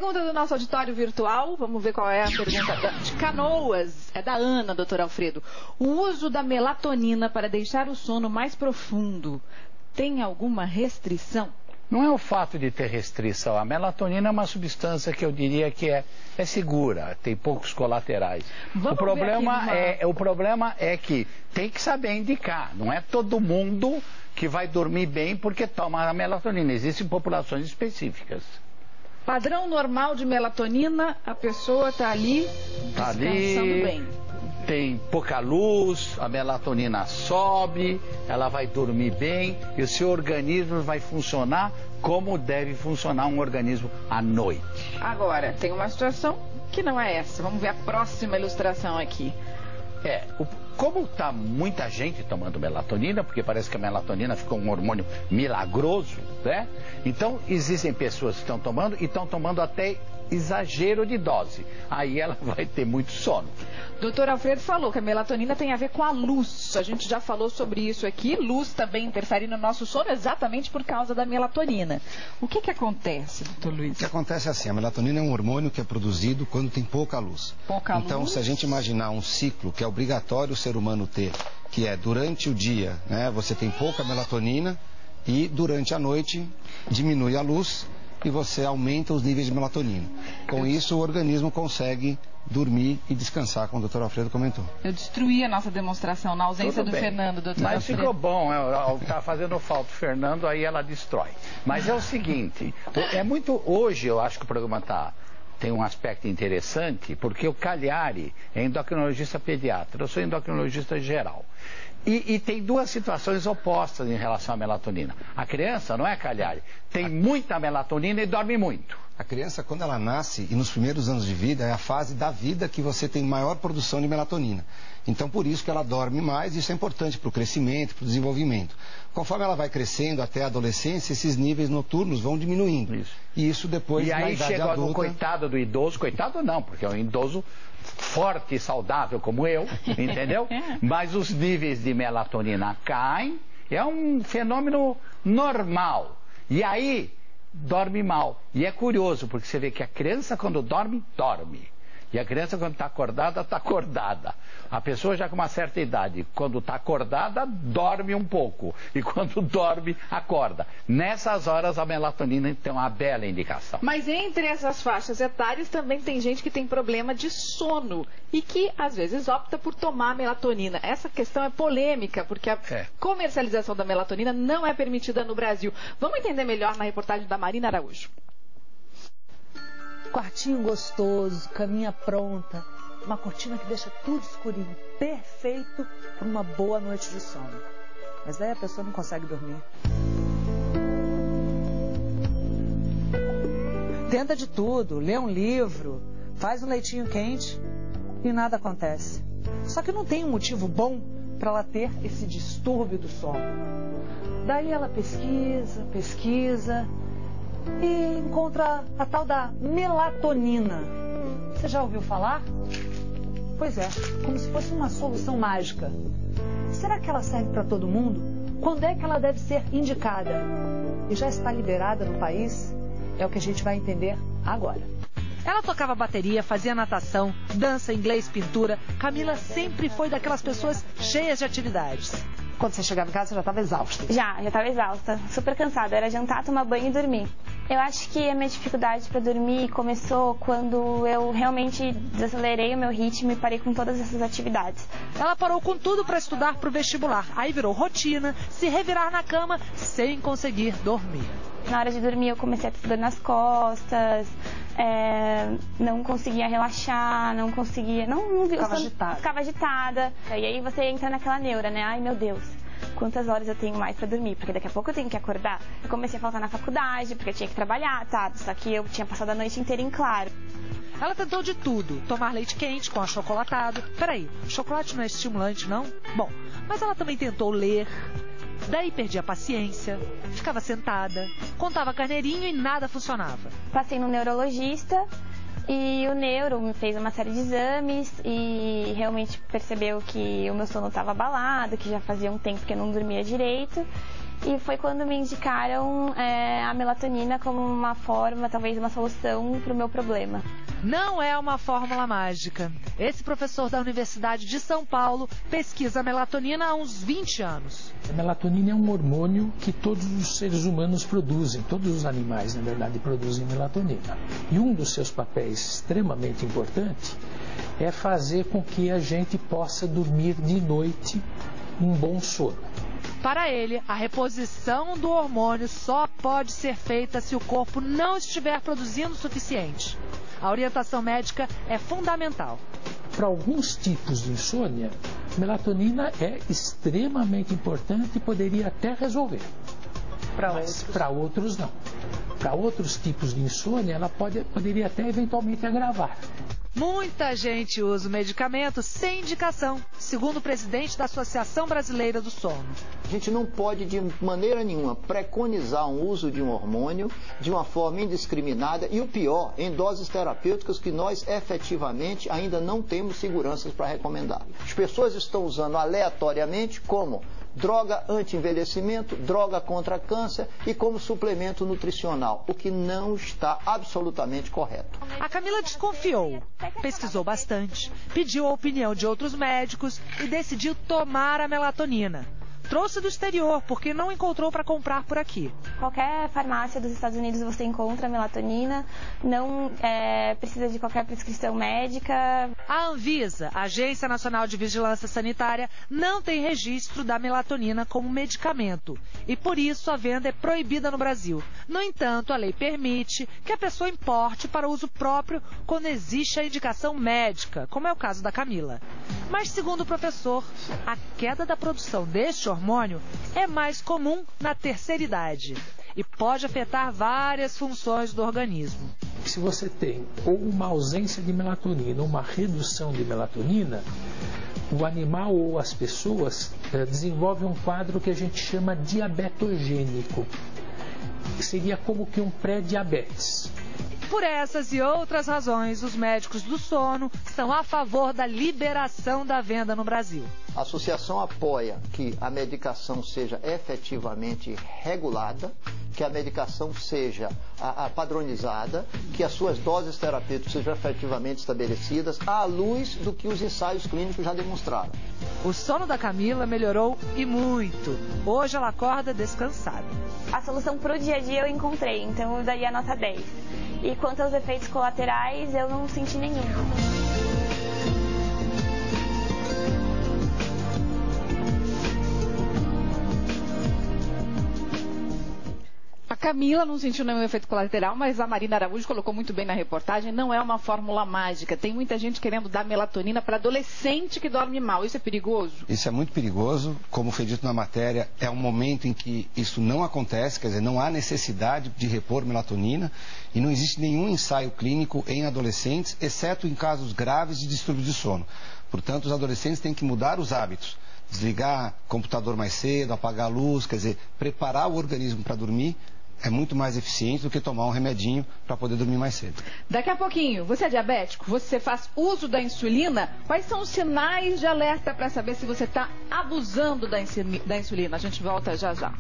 Pergunta do nosso auditório virtual, vamos ver qual é a pergunta de Canoas, é da Ana, doutor Alfredo. O uso da melatonina para deixar o sono mais profundo tem alguma restrição? Não é o fato de ter restrição. A melatonina é uma substância que eu diria que é segura, tem poucos colaterais. O problema é que tem que saber indicar. Não é todo mundo que vai dormir bem porque toma a melatonina. Existem populações específicas. Padrão normal de melatonina, a pessoa está ali descansando bem. Tem pouca luz, a melatonina sobe, ela vai dormir bem e o seu organismo vai funcionar como deve funcionar um organismo à noite. Agora, tem uma situação que não é essa. Vamos ver a próxima ilustração aqui. Como está muita gente tomando melatonina, porque parece que a melatonina ficou um hormônio milagroso, né? Então, existem pessoas que estão tomando e estão tomando até exagero de dose. Aí ela vai ter muito sono. Doutor Alfredo falou que a melatonina tem a ver com a luz. A gente já falou sobre isso aqui. Luz também interfere no nosso sono exatamente por causa da melatonina. O que acontece, doutor Luiz? O que acontece é assim, a melatonina é um hormônio que é produzido quando tem pouca luz. Então, se a gente imaginar um ciclo que é obrigatório o ser humano ter, que é durante o dia, né, você tem pouca melatonina e durante a noite diminui a luz e você aumenta os níveis de melatonina. Com isso, o organismo consegue dormir e descansar, como o doutor Alfredo comentou. Eu destruí a nossa demonstração na ausência do Fernando, doutor Mas Alfredo. ficou bom, está fazendo falta o Fernando, aí ela destrói. Mas é o seguinte, hoje eu acho que o programa tem um aspecto interessante, porque o Cagliari é endocrinologista pediatra, eu sou endocrinologista geral. E tem duas situações opostas em relação à melatonina. A criança, não é, Cagliari? Tem muita melatonina e dorme muito. A criança, quando ela nasce e nos primeiros anos de vida, é a fase da vida que você tem maior produção de melatonina. Então, por isso que ela dorme mais, isso é importante para o crescimento, para o desenvolvimento. Conforme ela vai crescendo até a adolescência, esses níveis noturnos vão diminuindo. Isso. E isso depois, na idade adulta... E aí chega o coitado do idoso, coitado não, porque é um idoso forte e saudável como eu, entendeu? Mas os níveis de melatonina caem, é um fenômeno normal. E aí, dorme mal. E é curioso, porque você vê que a criança quando dorme, dorme. E a criança quando está acordada, está acordada. A pessoa já com uma certa idade, quando está acordada, dorme um pouco. E quando dorme, acorda. Nessas horas a melatonina tem uma bela indicação. Mas entre essas faixas etárias também tem gente que tem problema de sono. E que às vezes opta por tomar melatonina. Essa questão é polêmica, porque a comercialização da melatonina não é permitida no Brasil. Vamos entender melhor na reportagem da Marina Araújo. Quartinho gostoso, caminha pronta, uma cortina que deixa tudo escurinho, perfeito para uma boa noite de sono. Mas aí a pessoa não consegue dormir. Tenta de tudo, lê um livro, faz um leitinho quente e nada acontece. Só que não tem um motivo bom para ela ter esse distúrbio do sono. Daí ela pesquisa e encontra a tal da melatonina. Você já ouviu falar? Pois é, como se fosse uma solução mágica. Será que ela serve para todo mundo? Quando é que ela deve ser indicada? E já está liberada no país? É o que a gente vai entender agora. Ela tocava bateria, fazia natação, dança, inglês, pintura. Camila sempre foi daquelas pessoas cheias de atividades. Quando você chegava em casa, você já estava exausta? Já estava exausta, super cansada. Era jantar, tomar banho e dormir. Eu acho que a minha dificuldade para dormir começou quando eu realmente desacelerei o meu ritmo e parei com todas essas atividades. Ela parou com tudo para estudar para o vestibular. Aí virou rotina, se revirar na cama sem conseguir dormir. Na hora de dormir eu comecei a ter dor nas costas, não conseguia relaxar, não conseguia... Ficava agitada. E aí você entra naquela neura, né? Ai, meu Deus, quantas horas eu tenho mais pra dormir? Porque daqui a pouco eu tenho que acordar. Eu comecei a faltar na faculdade, porque eu tinha que trabalhar, tá? Só que eu tinha passado a noite inteira em claro. Ela tentou de tudo, tomar leite quente com achocolatado. Peraí, chocolate não é estimulante, não? Bom, mas ela também tentou ler... Daí perdia a paciência, ficava sentada, contava carneirinho e nada funcionava. Passei no neurologista e o neuro me fez uma série de exames e realmente percebeu que o meu sono estava abalado, que já fazia um tempo que eu não dormia direito. E foi quando me indicaram a melatonina como uma forma, talvez uma solução para o meu problema. Não é uma fórmula mágica. Esse professor da Universidade de São Paulo pesquisa a melatonina há uns 20 anos. A melatonina é um hormônio que todos os seres humanos produzem, todos os animais, na verdade, produzem melatonina. E um dos seus papéis extremamente importante é fazer com que a gente possa dormir de noite um bom sono. Para ele, a reposição do hormônio só pode ser feita se o corpo não estiver produzindo o suficiente. A orientação médica é fundamental. Para alguns tipos de insônia, melatonina é extremamente importante e poderia até resolver. Mas para outros não. Para outros tipos de insônia, ela poderia até eventualmente agravar. Muita gente usa o medicamento sem indicação, segundo o presidente da Associação Brasileira do Sono. A gente não pode, de maneira nenhuma, preconizar o uso de um hormônio de uma forma indiscriminada e, o pior, em doses terapêuticas que nós efetivamente ainda não temos seguranças para recomendar. As pessoas estão usando aleatoriamente como droga anti-envelhecimento, droga contra câncer e como suplemento nutricional, o que não está absolutamente correto. A Camila desconfiou, pesquisou bastante, pediu a opinião de outros médicos e decidiu tomar a melatonina. Trouxe do exterior, porque não encontrou para comprar por aqui. Qualquer farmácia dos Estados Unidos você encontra melatonina, não precisa de qualquer prescrição médica. A Anvisa, a Agência Nacional de Vigilância Sanitária, não tem registro da melatonina como medicamento e por isso a venda é proibida no Brasil. No entanto, a lei permite que a pessoa importe para uso próprio quando existe a indicação médica, como é o caso da Camila. Mas, segundo o professor, a queda da produção deste hormônio é mais comum na terceira idade e pode afetar várias funções do organismo. Se você tem ou uma ausência de melatonina ou uma redução de melatonina, o animal ou as pessoas desenvolvem um quadro que a gente chama diabetogênico. Seria como que um pré-diabetes. Por essas e outras razões, os médicos do sono são a favor da liberação da venda no Brasil. A associação apoia que a medicação seja efetivamente regulada, que a medicação seja padronizada, que as suas doses terapêuticas sejam efetivamente estabelecidas à luz do que os ensaios clínicos já demonstraram. O sono da Camila melhorou e muito. Hoje ela acorda descansada. A solução para o dia a dia eu encontrei, então eu daria nota 10. E quanto aos efeitos colaterais, eu não senti nenhum. A Camila não sentiu nenhum efeito colateral, mas a Marina Araújo colocou muito bem na reportagem, não é uma fórmula mágica. Tem muita gente querendo dar melatonina para adolescente que dorme mal. Isso é perigoso? Isso é muito perigoso. Como foi dito na matéria, é um momento em que isso não acontece, quer dizer, não há necessidade de repor melatonina e não existe nenhum ensaio clínico em adolescentes, exceto em casos graves de distúrbio de sono. Portanto, os adolescentes têm que mudar os hábitos. Desligar o computador mais cedo, apagar a luz, quer dizer, preparar o organismo para dormir é muito mais eficiente do que tomar um remedinho para poder dormir mais cedo. Daqui a pouquinho, você é diabético? Você faz uso da insulina? Quais são os sinais de alerta para saber se você está abusando da insulina? A gente volta já já.